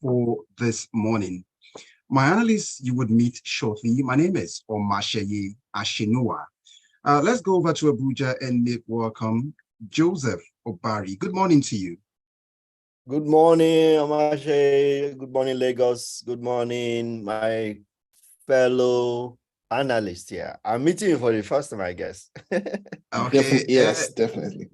for this morning. My analyst you would meet shortly. My name is Omatseye Atsenuwa. Let's go over to Abuja and make welcome Joseph Obari. Good morning to you. Good morning, Omatseye. Good morning, Lagos. Good morning, my fellow analyst here. I'm meeting you for the first time, I guess. Okay. Yes, definitely.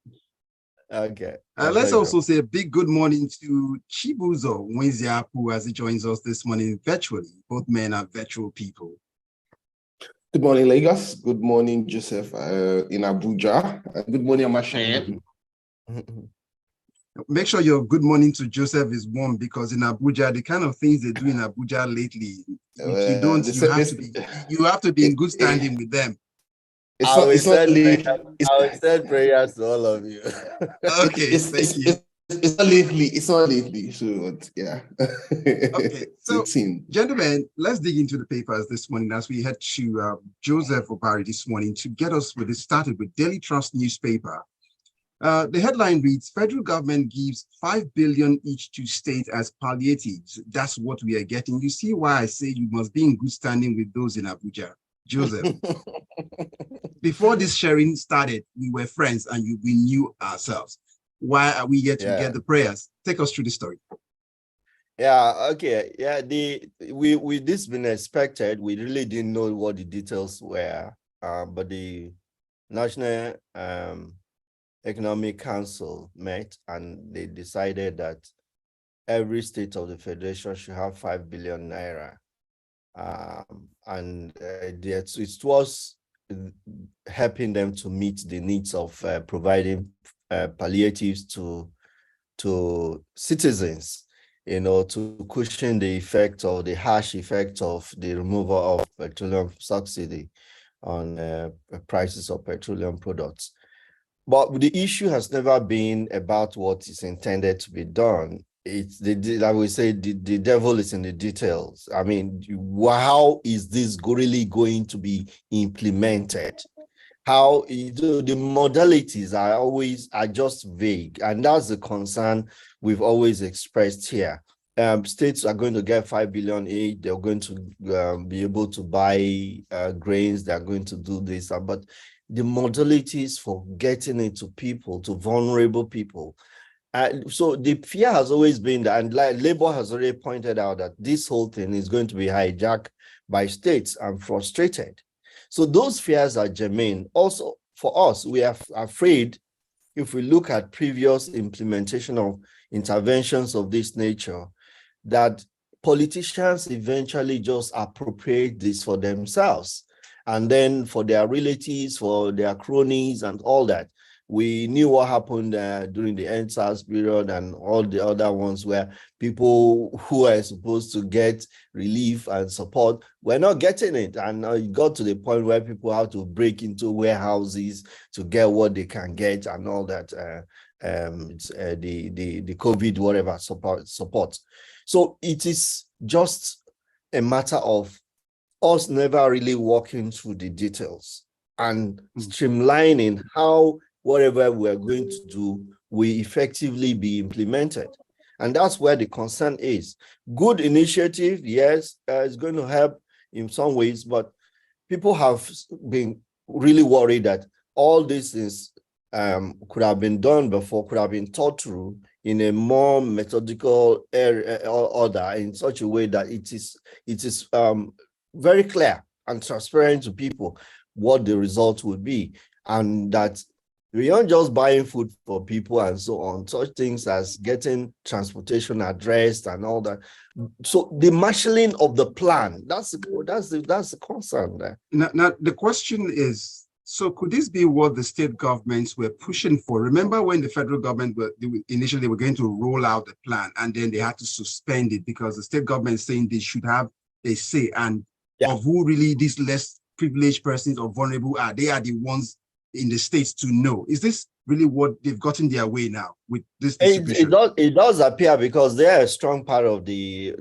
Okay. Let's also say a big good morning to Chibuzor Nwaezeapu as he joins us this morning virtually. Both men are virtual people. Good morning, Lagos. Good morning, Joseph in Abuja. Good morning, Omatseye. Make sure your good morning to Joseph is warm, because in Abuja, the kind of things they do in Abuja lately, if you don't, you have to be in good standing with them. I will send prayers to all of you. Okay, thank you. It's not lately. So yeah. Okay, so gentlemen, let's dig into the papers this morning as we head to Joseph Obari this morning to get us with it started with Daily Trust newspaper. The headline reads, federal government gives 5 billion each to state as palliatives. That's what we are getting. You see why I say you must be in good standing with those in Abuja. Joseph, before this sharing started, we were friends and we knew ourselves. Why are we here to get the prayers? Take us through the story. Yeah, okay. Yeah, we this been expected. We really didn't know what the details were. But the National Economic Council met and they decided that every state of the federation should have 5 billion naira. It was helping them to meet the needs of providing palliatives to citizens, to cushion the effect or the harsh effect of the removal of petroleum subsidy on prices of petroleum products. But the issue has never been about what is intended to be done. It's I would say the devil is in the details. I mean, how is this really going to be implemented? How the modalities are just vague, and that's the concern we've always expressed here. States are going to get 5 billion aid. They're going to be able to buy grains. They're going to do this, but the modalities for getting it to people, to vulnerable people. So the fear has always been that, and Labour has already pointed out that this whole thing is going to be hijacked by states and frustrated. So those fears are germane. Also, for us, we are afraid, if we look at previous implementation of interventions of this nature, that politicians eventually just appropriate this for themselves. And then for their relatives, for their cronies and all that. We knew what happened during the N5bn period and all the other ones where people who are supposed to get relief and support were not getting it. And it got to the point where people have to break into warehouses to get what they can get and all that, the COVID, whatever support. So it is just a matter of us never really walking through the details and streamlining how whatever we're going to do will effectively be implemented. And that's where the concern is. Good initiative, yes, it's going to help in some ways, but people have been really worried that all this is could have been done before, could have been thought through in a more methodical order, in such a way that it is very clear and transparent to people what the result would be, and that beyond just buying food for people and so on, such things as getting transportation addressed and all that. So the marshalling of the plan, that's the concern there. Now the question is, so could this be what the state governments were pushing for? Remember when the federal government initially were going to roll out the plan, and then they had to suspend it because the state government saying they should have a say, and of who really these less privileged persons or vulnerable are. They are the ones in the states to know. Is this really what they've gotten their way now with this distribution? It does appear, because they are a strong part of the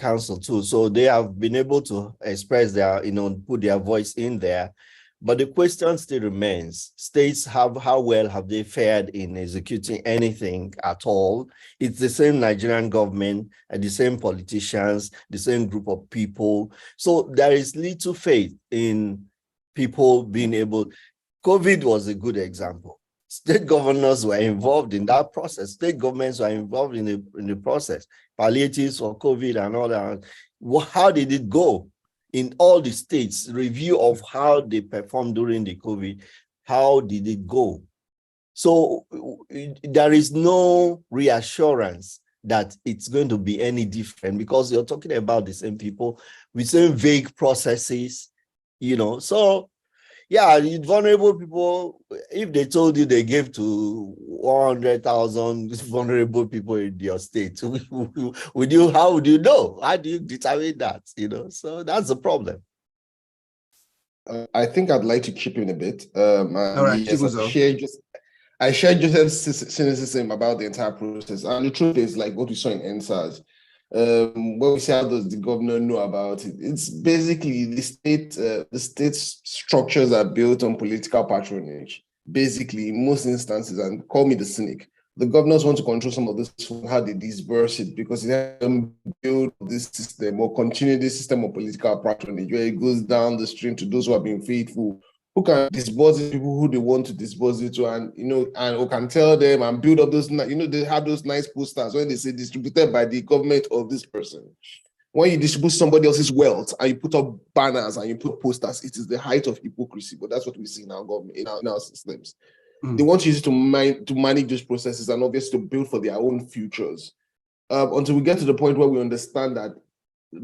council too. So they have been able to express their, put their voice in there. But the question still remains, states how well have they fared in executing anything at all? It's the same Nigerian government and the same politicians, the same group of people. So there is little faith in people being able. COVID was a good example. State governors were involved in that process. State governments were involved in the process. Palliatives for COVID and all that. How did it go? In all the states, review of how they performed during the COVID, how did it go? So there is no reassurance that it's going to be any different because you're talking about the same people with same vague processes, So yeah, vulnerable people, if they told you they gave to 100,000 vulnerable people in your state, how would you know? How do you determine that? So that's the problem. I think I'd like to chip in a bit. All right, yes, I share Joseph's cynicism about the entire process. And the truth is, like what we saw in NSAS, when we say how does the governor know about it, it's basically the state structures are built on political patronage. Basically, in most instances, and call me the cynic, the governors want to control some of this, how they disburse it, because they have build this system or continue this system of political patronage where it goes down the stream to those who have been faithful, who can disburse it, people who they want to disburse it to, and who can tell them and build up those, they have those nice posters when they say distributed by the government of this person. When you distribute somebody else's wealth and you put up banners and you put posters, it is the height of hypocrisy. But that's what we see in our government, in our systems. They want to use it to manage those processes and obviously to build for their own futures. Until we get to the point where we understand that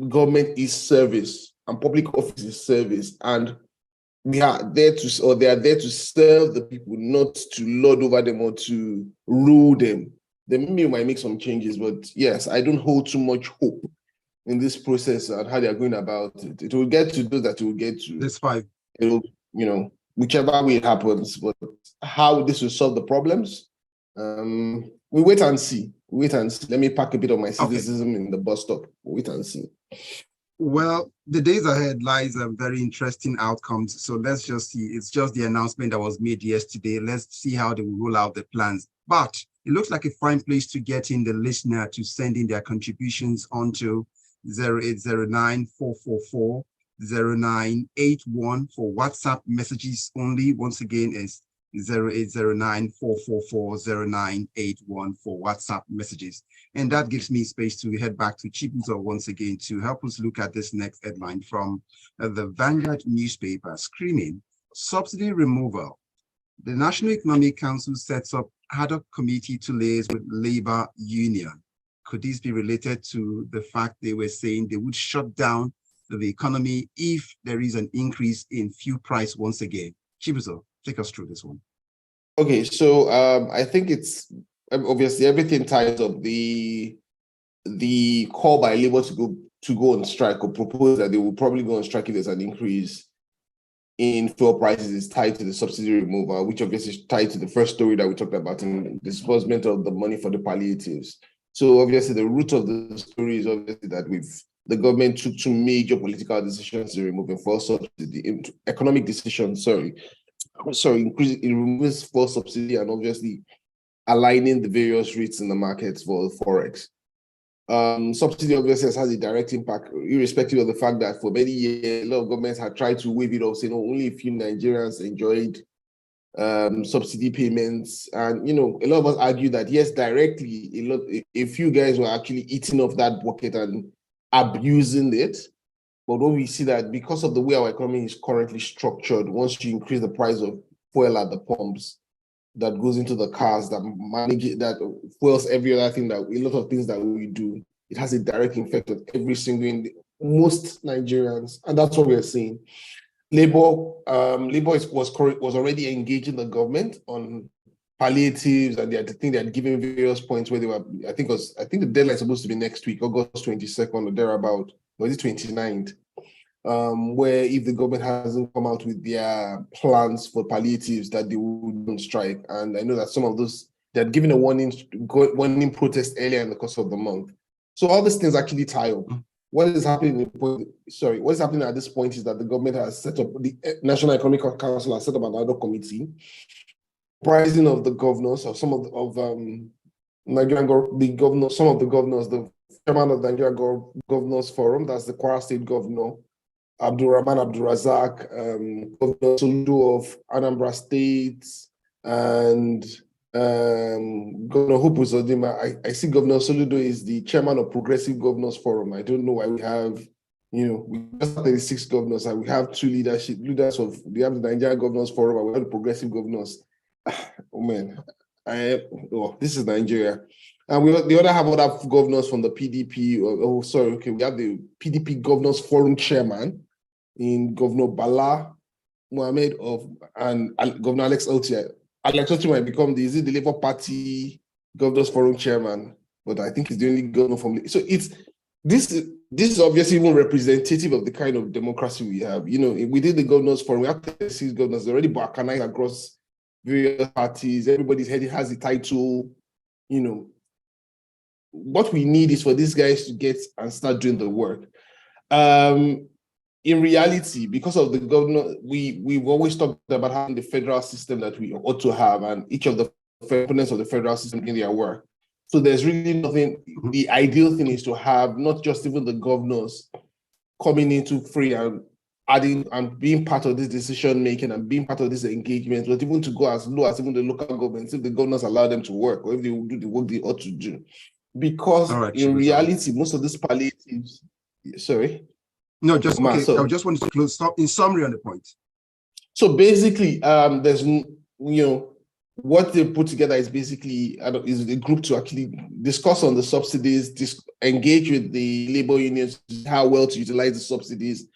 government is service and public office is service, and they are there to serve the people, not to lord over them or to rule them. Then maybe we might make some changes, but yes, I don't hold too much hope in this process and how they are going about it. It will get to those that it will get to. That's fine. It'll, whichever way it happens, but how this will solve the problems, we wait and see. Let me pack a bit of my cynicism in the bus stop. Wait and see. Well, the days ahead lies very interesting outcomes. So let's just see. It's just the announcement that was made yesterday. Let's see how they will roll out the plans. But it looks like a fine place to get in the listener to send in their contributions onto 0809-444-0981 for WhatsApp messages only. Once again, is 0809-444-0981 for WhatsApp messages. And that gives me space to head back to Chibuzor once again to help us look at this next headline from the Vanguard newspaper, screaming subsidy removal. The National Economic Council sets up ad hoc committee to liaise with labor union. Could this be related to the fact they were saying they would shut down the economy if there is an increase in fuel price once again? Chibuzor, take us through this one. Okay, so I think it's obviously everything ties up the call by labor to go on strike or propose that they will probably go on strike if there's an increase in fuel prices is tied to the subsidy removal, which obviously is tied to the first story that we talked about in disbursement of the money for the palliatives. So obviously the root of the story is obviously that the government took two major political decisions in removing fuel subsidy, economic decisions, it removes fuel subsidy and obviously aligning the various rates in the markets for Forex. Subsidy obviously has a direct impact, irrespective of the fact that for many years, a lot of governments had tried to waive it off, saying only a few Nigerians enjoyed subsidy payments. And, a lot of us argue that, yes, directly, a few guys were actually eating off that bucket and abusing it. But when we see that because of the way our economy is currently structured, once you increase the price of fuel at the pumps, that goes into the cars, that manage it, that fuels every other thing, that a lot of things that we do, it has a direct effect on every single, most Nigerians, and that's what we're seeing. Labour was already engaging the government on palliatives, and they had given various points where they were. I think the deadline is supposed to be next week, August 22nd or thereabout, or is it 29th? Where if the government hasn't come out with their plans for palliatives, that they would strike. And I know that some of those, they had given a warning protest earlier in the course of the month. So all these things actually tie up. what is happening what's happening at this point is that the government has set up, the National Economic Council has set up another committee comprising of the governors, or some of Nigerian governors, some of the governors, the chairman of the Nigerian Governors Forum, that's the Kwara State Governor, Abdulrahman Abdulrazak, Governor Soludo of Anambra State, and Governor Hope Uzodinma. I see Governor Soludo is the chairman of Progressive Governors Forum. I don't know why we have, we just have 36 governors, and we have two we have the Nigerian Governors Forum, and we have the Progressive Governors. Oh man, this is Nigeria. And we have other governors from the PDP. We have the PDP Governors Forum chairman in Governor Bala Mohammed and Governor Alex Oti. Alex Oti might become the Labour Party Governors Forum chairman, but I think he's the only governor from. So this is obviously even representative of the kind of democracy we have. Within the Governors Forum, we have 36 governors already balkanized across various parties. Everybody's head has the title. What we need is for these guys to get and start doing the work. In reality, because of the governor, we've always talked about having the federal system that we ought to have, and each of the components of the federal system in their work. So there's really nothing. The ideal thing is to have not just even the governors coming into free and adding and being part of this decision making and being part of this engagement, but even to go as low as even the local governments, if the governors allow them to work, or if they will do the work they ought to do. Because in reality, most of these palliatives, sorry. No, just okay. I just wanted to close in summary on the point. So basically, there's what they put together is basically is a group to actually discuss on the subsidies, engage with the labor unions, how well to utilize the subsidies,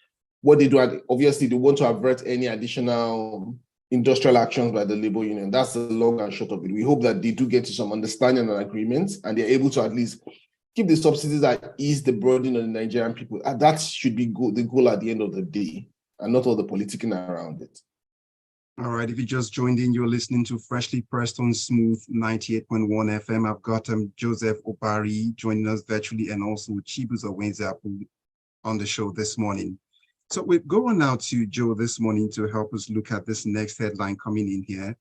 what they do. And obviously, they want to avert any additional industrial actions by the labor union. That's the long and short of it. We hope that they do get to some understanding and agreements, and they're able to at least keep the subsidies that ease the burden on the Nigerian people. And that should be the goal at the end of the day, and not all the politicking around it. All right, if you just joined in, you're listening to Freshly Pressed on Smooth 98.1 FM. I've got Joseph Obari joining us virtually, and also Chibuzor Nwaezeapu on the show this morning. So we're going now to Joe this morning to help us look at this next headline coming in here.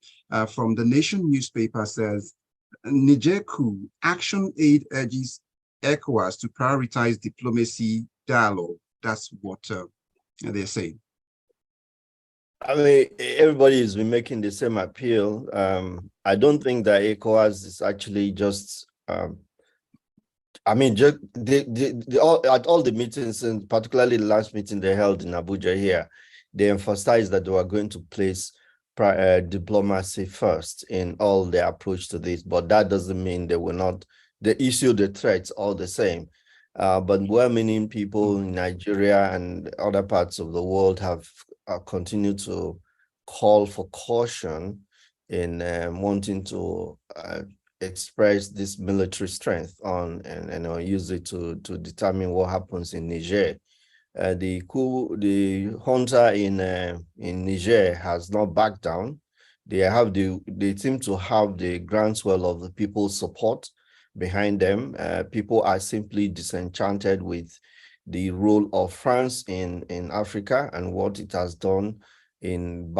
From the Nation newspaper says, Niger coup, action aid urges ECOWAS to prioritize diplomacy dialogue. That's what they're saying. I mean, everybody has been making the same appeal. I don't think that ECOWAS is actually just at all the meetings, and particularly the last meeting they held in Abuja here, they emphasized that they were going to place diplomacy first in all their approach to this, but that doesn't mean they will not, they issue the threats all the same. But well-meaning people in Nigeria and other parts of the world have continued to call for caution in wanting to express this military strength on and use it to determine what happens in Niger. The junta in Niger has not backed down. They seem to have the groundswell of the people's support behind them. People are simply disenchanted with the role of France in Africa and what it has done in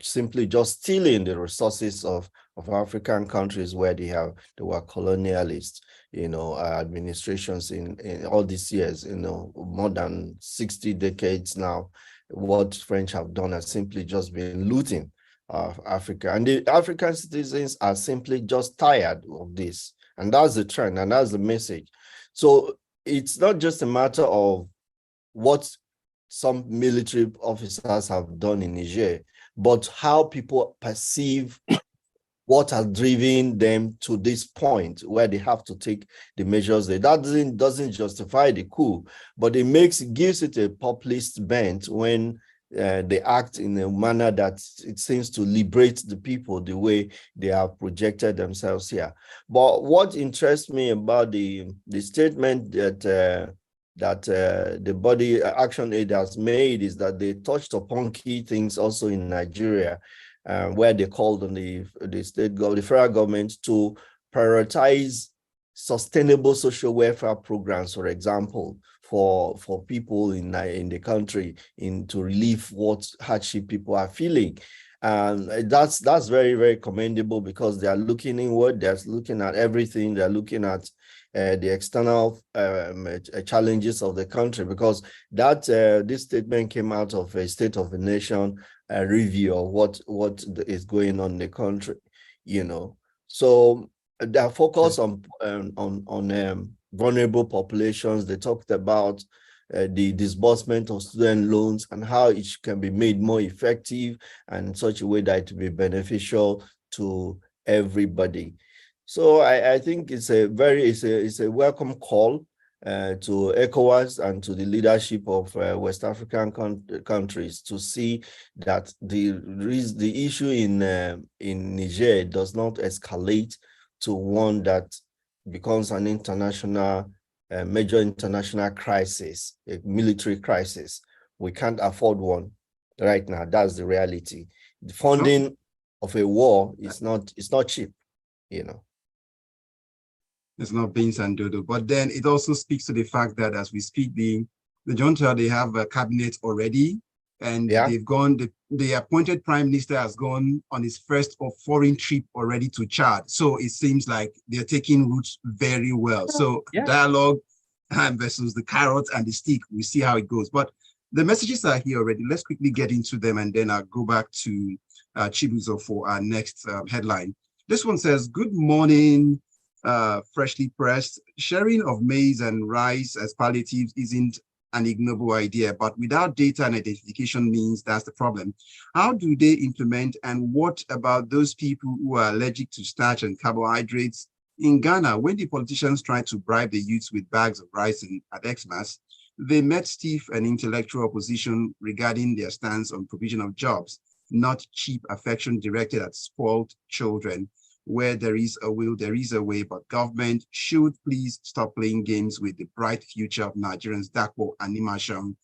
simply just stealing the resources of African countries where they were colonialists, administrations in all these years, more than 60 decades now. What French have done has simply just been looting Africa, and the African citizens are simply just tired of this, and that's the trend, and that's the message. So it's not just a matter of what some military officers have done in Niger, but how people perceive what has driven them to this point where they have to take the measures. That doesn't justify the coup, but it gives it a populist bent when they act in a manner that it seems to liberate the people the way they have projected themselves here. But what interests me about the statement that the body action aid has made is that they touched upon key things also in Nigeria, where they called on the federal government to prioritize sustainable social welfare programs, for example, for people in the country to relieve what hardship people are feeling. And that's very, very commendable, because they are looking inward, they're looking at everything, they're looking at the external challenges of the country, because that this statement came out of a State of the Nation review of what is going on in the country, So they focus on vulnerable populations. They talked about the disbursement of student loans and how it can be made more effective and in such a way that it will be beneficial to everybody. So I think it's a welcome call to ECOWAS and to the leadership of West African countries to see that the issue in Niger does not escalate to one that becomes an international, major international crisis, a military crisis. We can't afford one right now. That's the reality. The funding of a war is not cheap, It's not beans and dodo, but then it also speaks to the fact that as we speak, the junta, they have a cabinet already, and they've gone, the appointed prime minister has gone on his first foreign trip already to Chad. So it seems like they're taking roots very well. So dialogue versus the carrot and the stick, we see how it goes. But the messages are here already. Let's quickly get into them, and then I'll go back to Chibuzor for our next headline. This one says, good morning, freshly pressed. Sharing of maize and rice as palliatives isn't an ignoble idea, but without data and identification means that's the problem. How do they implement, and what about those people who are allergic to starch and carbohydrates? In Ghana, when the politicians tried to bribe the youths with bags of rice at Xmas, they met stiff and intellectual opposition regarding their stance on provision of jobs, not cheap affection directed at spoiled children. Where there is a will, there is a way, but government should please stop playing games with the bright future of Nigerians. Dakpo and Nimashang,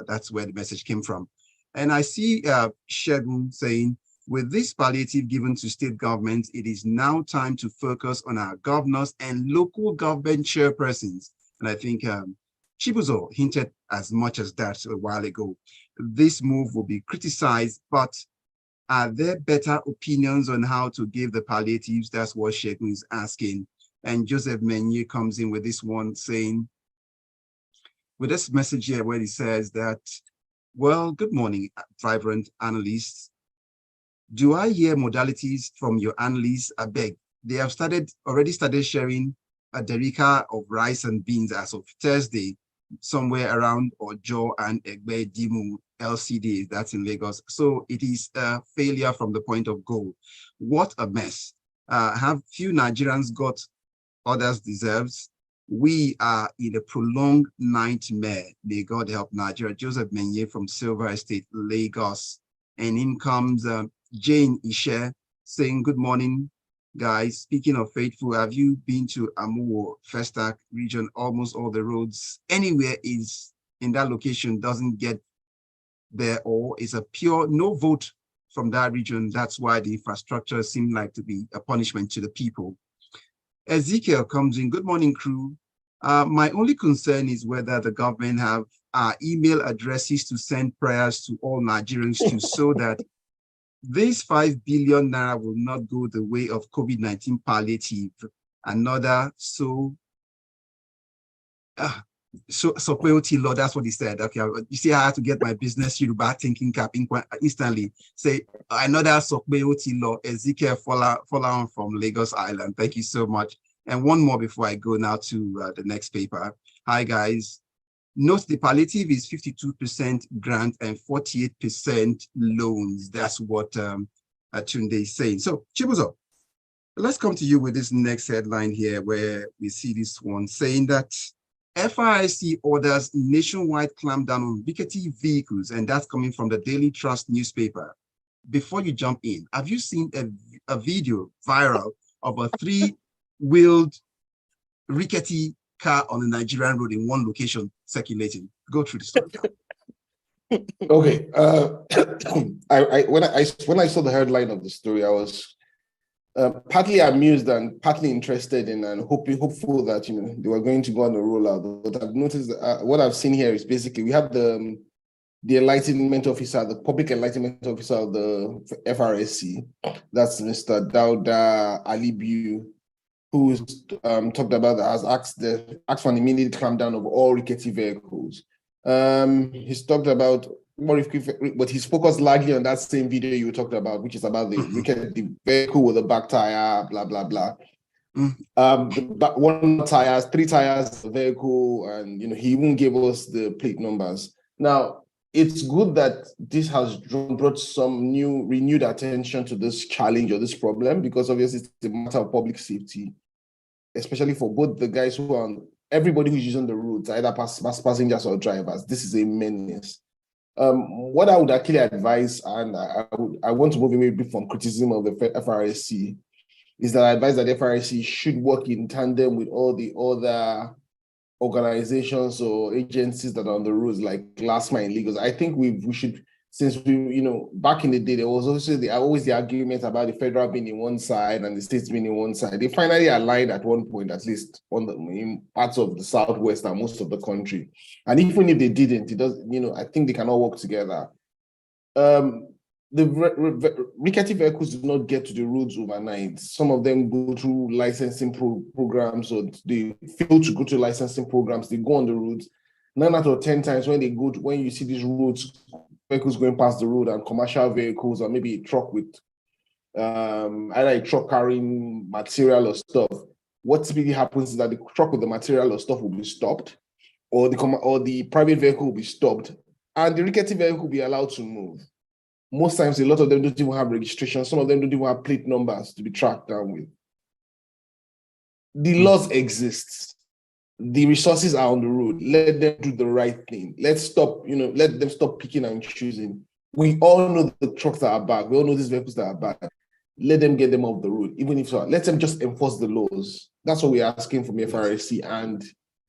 that's where the message came from. And I see Shegun saying, with this palliative given to state governments, it is now time to focus on our governors and local government chairpersons. And I think Chibuzor hinted as much as that a while ago. This move will be criticized, but are there better opinions on how to give the palliatives? That's what Shegun is asking. And Joseph Menye comes in with this one saying, with this message here where he says that, well, good morning, vibrant analysts. Do I hear modalities from your analysts? I beg. They have already started sharing a derica of rice and beans as of Thursday, somewhere around Ojo and Egbe Dimu LCD, that's in Lagos. So it is a failure from the point of goal. What a mess. Have few Nigerians got others deserves? We are in a prolonged nightmare. May God help Nigeria. Joseph Menye from Silver Estate, Lagos. And in comes Jane Ishe saying, good morning, guys. Speaking of faithful, have you been to Amuwo, Festac region? Almost all the roads anywhere is in that location doesn't get there, or is a pure no vote from that region. That's why the infrastructure seemed like to be a punishment to the people. Ezekiel comes in, good morning, crew. My only concern is whether the government have email addresses to send prayers to all Nigerians to, so that this 5 billion naira will not go the way of COVID-19 palliative. Another Sopweoti law, that's what he said. Okay, you see, I had to get my business Yoruba thinking cap instantly. Say another Sopweoti law, Ezekiel follow from Lagos Island. Thank you so much. And one more before I go now to the next paper. Hi guys. Note the palliative is 52% grant and 48% loans. That's what Tunde is saying. So Chibuzor, let's come to you with this next headline here, where we see this one saying that FRIC orders nationwide clampdown on rickety vehicles, and that's coming from the Daily Trust newspaper. Before you jump in, have you seen a video viral of a 3-wheeled rickety car on a Nigerian road in one location circulating? Go through the story. Okay. When I saw the headline of the story, I was partly amused and partly interested in and hopeful that they were going to go on a rollout. But I've noticed what I've seen here is basically we have the enlightenment officer, the public enlightenment officer of the FRSC, that's Mr. Dauda Alibiu, who's talked about that, has asked for an immediate clampdown of all rickety vehicles. He's talked about but he's focused largely on that same video you talked about, which is about the rickety vehicle with a back tire, blah blah blah. One tires, 3 tires, the vehicle, and he even gave us the plate numbers. Now, it's good that this has brought some renewed attention to this challenge or this problem, because obviously it's a matter of public safety, especially for both the guys who are everybody who's using the roads, either passengers or drivers. This is a menace. What I would actually advise, and I want to move away a bit from criticism of the FRSC, is that I advise that the FRSC should work in tandem with all the other organizations or agencies that are on the roads, like Last Mile Legals. I think we should, since back in the day, there was also always the argument about the federal being in one side and the states being in one side. They finally aligned at one point, at least in parts of the Southwest and most of the country. And even if they didn't, it does, I think they can all work together. The rickety vehicles do not get to the roads overnight. Some of them go through licensing programs, or they fail to go to licensing programs. They go on the roads. 9 out of 10 times when you see these roads, vehicles going past the road and commercial vehicles, or maybe a truck with either a truck carrying material or stuff, what typically happens is that the truck with the material or stuff will be stopped, or the private vehicle will be stopped, and the rickety vehicle will be allowed to move. Most times, a lot of them don't even have registration. Some of them don't even have plate numbers to be tracked down with. The laws exist. The resources are on the road. Let them do the right thing. Let's stop, let them stop picking and choosing. We all know the trucks that are bad. We all know these vehicles that are bad. Let them get them off the road. Even if so, let them just enforce the laws. That's what we're asking from the FRSC and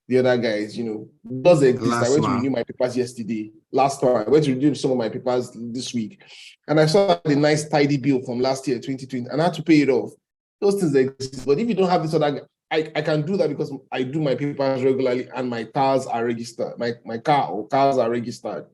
the other guys. Laws exist. I went to renew my papers yesterday. Last one, I went to renew some of my papers this week. And I saw the nice tidy bill from last year, 2020, and I had to pay it off. Those things exist. But if you don't have this other, I can do that because I do my papers regularly and my cars are registered. My cars are registered.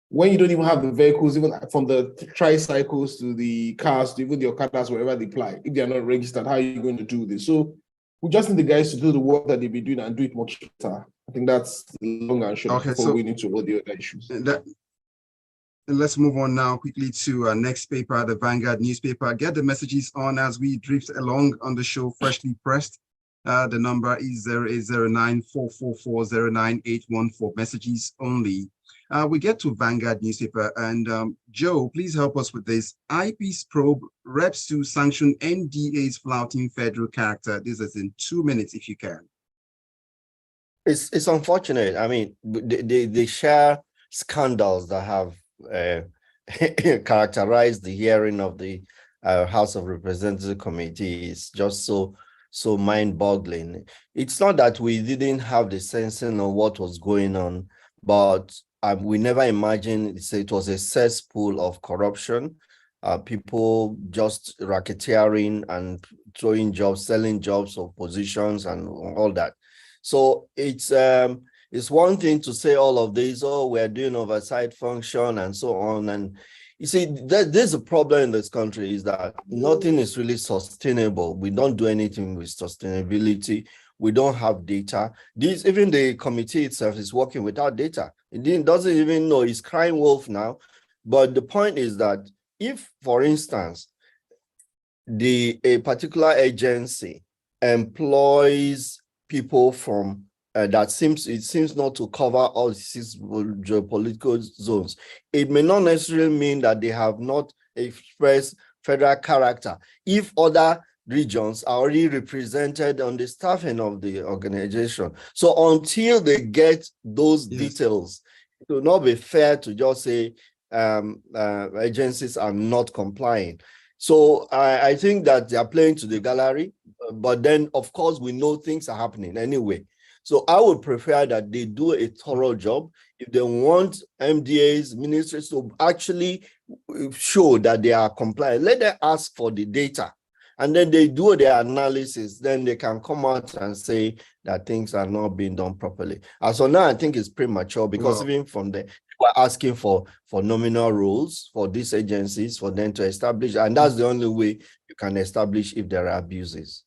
When you don't even have the vehicles, even from the tricycles to the cars, to even the Okadas, wherever they apply, if they are not registered, how are you going to do this? So we just need the guys to do the work that they've been doing and do it much better. I think that's long and short before we need to all the other issues. Let's move on now quickly to our next paper, the Vanguard newspaper. Get the messages on as we drift along on the show, freshly pressed. The number is 0809-444-09814, messages only. We get to Vanguard newspaper, and Joe, please help us with this. IP's probe reps to sanction NDA's flouting federal character. This is in 2 minutes, if you can. It's unfortunate. I mean, they share scandals that have characterized the hearing of the House of Representatives Committee. Is just so mind-boggling. It's not that we didn't have the sensing of what was going on, but we never imagined it was a cesspool of corruption, people just racketeering and throwing jobs, selling jobs or positions and all that. So it's one thing to say all of this, we're doing oversight function and so on. And you see, there's a problem in this country is that nothing is really sustainable. We don't do anything with sustainability. We don't have data. Even the committee itself is working without data. It doesn't even know, it's crying wolf now. But the point is that if, for instance, a particular agency employs people from it seems not to cover all 6 geopolitical zones, it may not necessarily mean that they have not expressed federal character if other regions are already represented on the staffing of the organization. So until they get those details, it will not be fair to just say agencies are not complying. So I think that they are playing to the gallery, but then of course we know things are happening anyway. So I would prefer that they do a thorough job. If they want MDAs, ministries to actually show that they are compliant, let them ask for the data. and then they do their analysis, then they can come out and say that things are not being done properly. As of now, I think it's premature because even from the we're asking for nominal rules for these agencies for them to establish, and that's the only way you can establish if there are abuses.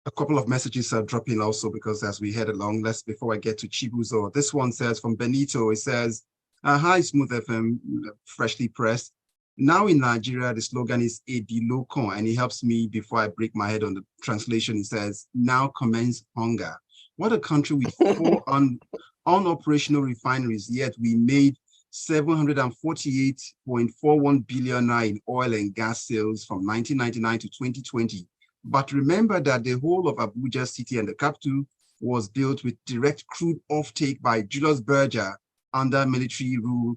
A couple of messages are dropping also because as we head along, before I get to Chibuzor, this one says from Benito, it says, hi, Smooth FM, freshly pressed. Now in Nigeria, the slogan is Edilokon, and it helps me before I break my head on the translation. It says, now commence hunger. What a country with 4 unoperational refineries, yet we made 748.41 billion in oil and gas sales from 1999 to 2020. But remember that the whole of Abuja city and the capital was built with direct crude offtake by Julius Berger under military rule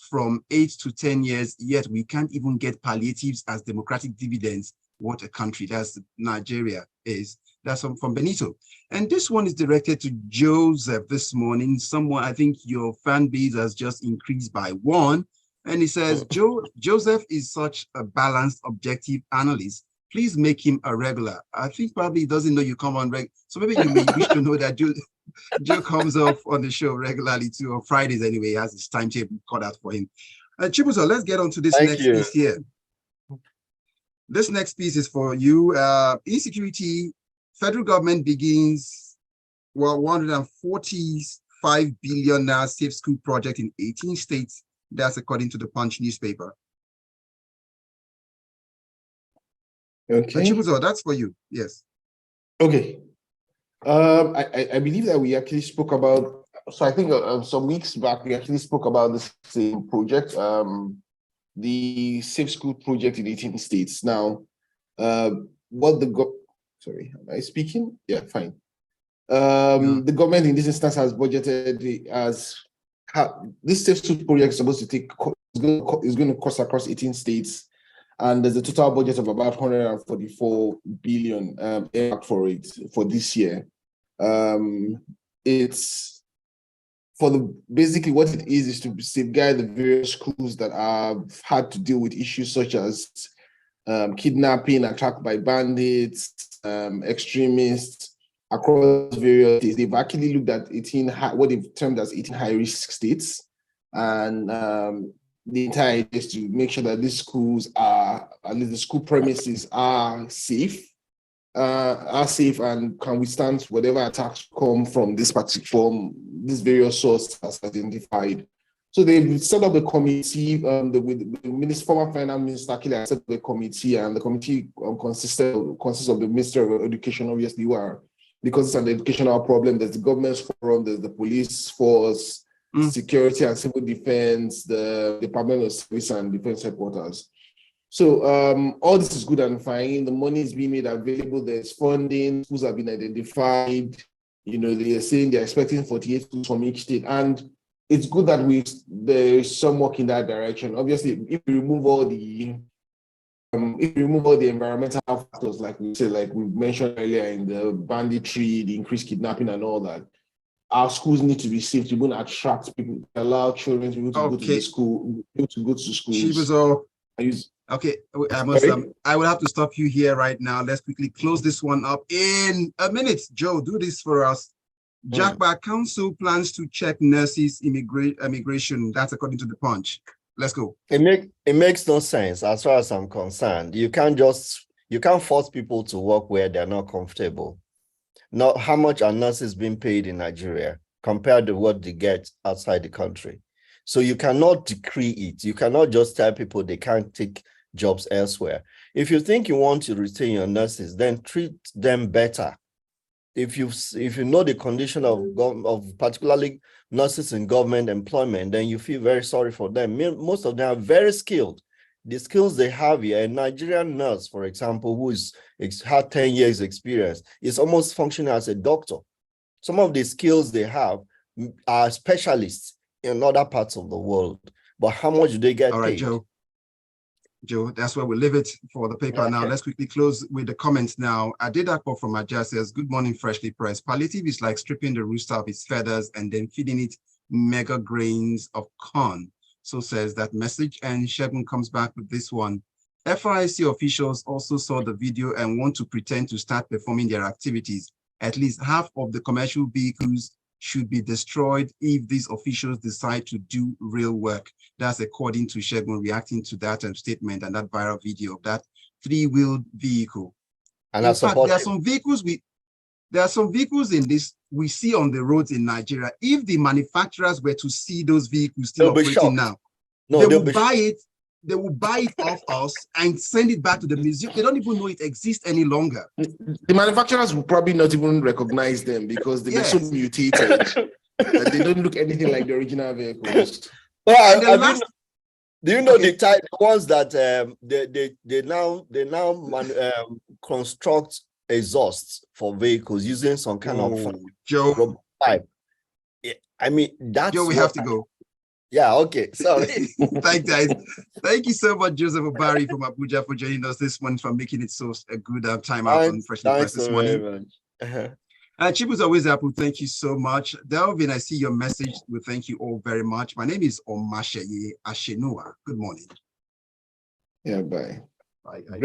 from 8 to 10 years, yet we can't even get palliatives as democratic dividends. What a country. That's Nigeria is. That's from Benito. And this one is directed to Joseph this morning. Someone, I think your fan base has just increased by 1. And he says, Joseph is such a balanced, objective analyst. Please make him a regular. I think probably he doesn't know you come on regular. So maybe you may wish to know that Joe comes off on the show regularly too, on Fridays anyway. He has his timetable cut out for him. Chibuzor, let's get on to this next piece here. This next piece is for you. Insecurity, federal government begins 145 billion now safe school project in 18 states. That's according to the Punch newspaper. Okay. Chibuzor, that's for you. Yes. Okay. I believe that we actually spoke about, so I think some weeks back, we actually spoke about this same project, the Safe School project in 18 states. Now, sorry, am I speaking? Yeah, fine. The government in this instance has budgeted this Safe School project is supposed to is going to cost across 18 states. And there's a total budget of about 144 billion for it for this year. It's basically what it is to safeguard the various schools that have had to deal with issues such as kidnapping, attack by bandits, extremists across various states. They've actually looked at what they've termed as 18 high-risk states, and the entire idea is to make sure that these schools at least the school premises are safe and can withstand whatever attacks come from these various sources as identified. So they've set up a committee. The former finance minister actually set up a committee, and the committee consists of the Minister of Education, obviously, because it's an educational problem. There's the government's forum, there's the police force, security and civil defense, the Department of Service and Defense Headquarters. So all this is good and fine. The money is being made available. There's funding. Schools have been identified. They are saying they're expecting 48 schools from each state, and it's good that there is some work in that direction. Obviously, if you remove all the environmental factors, like we mentioned earlier, in the banditry, the increased kidnapping, and all that, our schools need to be safe to even attract people, allow children to be able to go to the school, to go to schools. Chibuzor. Okay, I will have to stop you here right now. Let's quickly close this one up in a minute. Joe, do this for us. Jakba Council plans to check nurses immigration. That's according to the Punch. Let's go. It makes no sense as far as I'm concerned. You can't force people to work where they're not comfortable. Now, how much are nurses being paid in Nigeria compared to what they get outside the country? So you cannot decree it. You cannot just tell people they can't take jobs elsewhere. If you think you want to retain your nurses, then treat them better. If you know the condition of particularly nurses in government employment, then you feel very sorry for them. Most of them are very skilled. The skills they have here, a Nigerian nurse, for example, who had 10 years experience, is almost functioning as a doctor. Some of the skills they have are specialists in other parts of the world. But how much do they get paid? All right, Joe, that's where we leave it for the paper. Okay. Now, let's quickly close with the comments now. Adedapo from Aja says, good morning, freshly pressed. Palliative is like stripping the rooster of its feathers and then feeding it mega grains of corn. So says that message. And Shegun comes back with this one. FRIC officials also saw the video and want to pretend to start performing their activities. At least half of the commercial vehicles should be destroyed if these officials decide to do real work. That's according to Shegun, reacting to that statement and that viral video of that three-wheeled vehicle. And in fact, there are some vehicles in this we see on the roads in Nigeria. If the manufacturers were to see those vehicles still operating now, they will buy it. They will buy it off us and send it back to the museum. They don't even know it exists any longer. The manufacturers will probably not even recognize them because they're so mutated that they don't look anything like the original vehicles. Well, do you know the ones that they now construct exhausts for vehicles using some kind of Joe pipe? I mean, that's Joe, we have to go. Yeah, okay. Sorry. Thank you so much, Joseph Obari from Abuja, for joining us this morning, for making it so a good time out on Freshly Pressed this morning. Chibuzor Nwaezeapu, thank you so much. Delvin, I see your message. We thank you all very much. My name is Omatseye Atsenuwa. Good morning. Yeah, bye. Bye. Great.